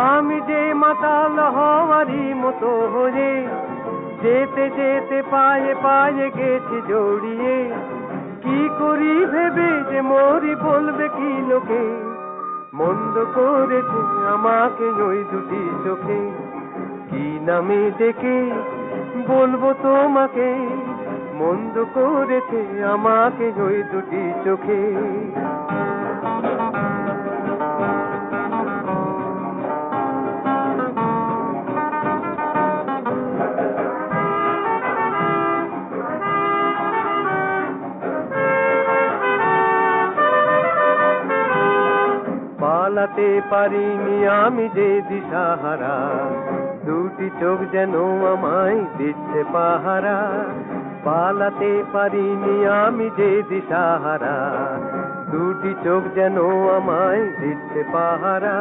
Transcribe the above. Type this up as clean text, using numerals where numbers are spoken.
আমি যে মাতাল হওয়ারই মতো হয়ে যেতে যেতে পায়ে পায়ে গেছি জড়িয়ে। কি করি ভেবে যে মরি বলবে কি লোকে, মন্দ করেছে আমাকে ওই দুটি চোখে। কি নামে ডেকে বলবো তোমাকে, মন্দ করেছে আমাকে ওই দুটি চোখে। পালাতে পারিনি আমি যে দিশাহারা, দুটি চোখ যেন আমায় দিচ্ছে পাহারা। পালাতে পারিনি আমি যে দিশাহারা, দুটি চোখ যেন আমায় দিচ্ছে পাহারা।